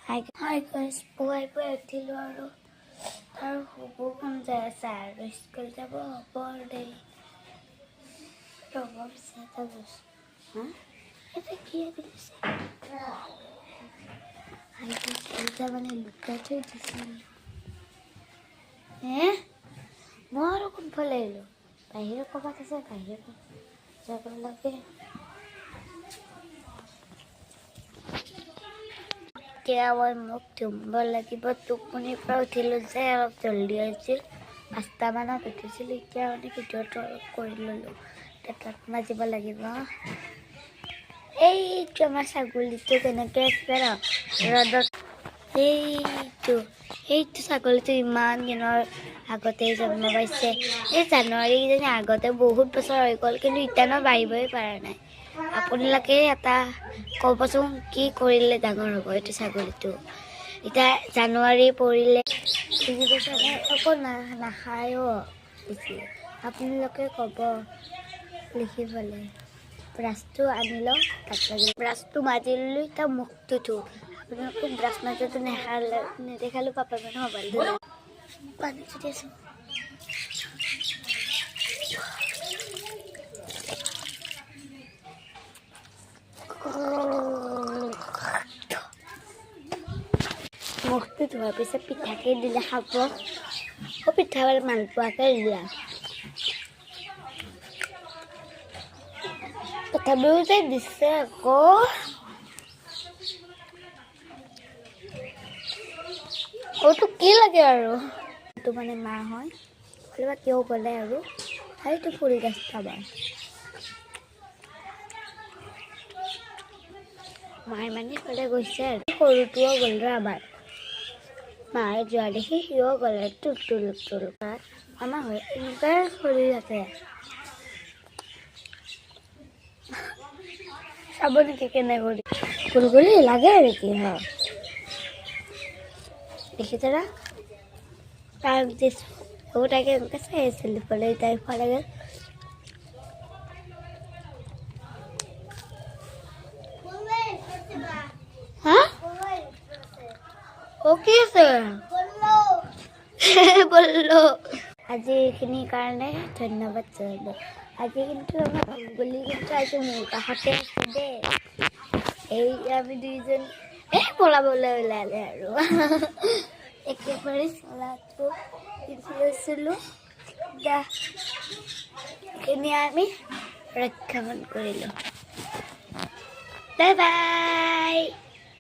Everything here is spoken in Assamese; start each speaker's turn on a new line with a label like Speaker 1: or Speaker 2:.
Speaker 1: Hi guys, পুৱাই উঠিলোঁ আৰু শুব মন যায় আছে আৰু স্কুল যাব বৰ দেৰি ৰ'ব পিছে এটা বস্তু এটা কি দিছে এটা মানে লুকাই থৈ দিছে মই আৰু কোনফালে আহিলোঁ বাহিৰত ক'ৰবাত আছে বাহিৰত যাব লাগে এতিয়া মই মোক ধুব লাগিব টোপনিৰ পৰা উঠিলোঁ যে অলপ জল্দি হৈছিল 5টা মানত উঠিছিলোঁ এতিয়া মানে ভিডিঅ'টো অলপ কৰি ল'লোঁ তাত মাজিব লাগিব এইটো আমাৰ ছাগলীটো কেনেকৈ আছে ৰ'দত সেইটো ছাগলীটো ইমান দিনৰ আগতেই জন্ম পাইছে এই জানুৱাৰীকেইজনী আগতে বহুত বছৰ হৈ গ'ল কিন্তু এতিয়া বাঢ়িবই পৰা নাই আপোনালোকে এটা ক'বচোন কি কৰিলে ডাঙৰ হ'ব এইটো ছাগলীটো এতিয়া জানুৱাৰী পৰিলে একো নাখায়ো বেছি আপোনালোকে ক'ব লিখি পেলাই ব্ৰাছটো আনি লওঁ তাত ব্ৰাছটো মাজি ল'লোঁ এতিয়া মুখটো ধুওঁ আপোনালোকে ব্ৰাছ মাজাটো নেদেখালোঁ পাপা মানে মোবাইলটো পানী যদি আছোঁ মুখটো ধোৱাৰ পিছত পিঠাকে দিলে খাব পিঠা মালপোৱাকে দিয়া তথাপিও যে দিছে আকৌ তো কি লাগে আৰু এইটো মানে মা হয় কিবা কিয় গ'লে আৰু সেইটো ফুল গাছ খাবা মায়ে মানে ক'লে গৈছে আৰু সৰুটোও গ'ল আবাৰ মায়ে যোৱা দেখি সিও গ'লে টুল আমাৰ হয় এনেকুৱাই চলি থাকে চাব নেকি কেনে কৰি ফুলগুলি লাগে নেকি হয় দেখিছে না তাক দিছোঁ তাকে এনেকৈ চাই আছিলোঁ ফলে তাই ফলে গ'ল কি আছে বললো আজি এইখিনিৰ কাৰণে ধন্যবাদ জনালোঁ আজি কিন্তু আমাৰ বুলি কিন্তু আজি মোৰ কাষতে আছে দেই এই আমি দুইজন পলাবলৈ ওলালে আৰু একেবাৰে চলাটো পিন্ধি লৈছিলোঁ এইখিনি আমি ৰক্ষাবন কৰিলোঁ বাই বাই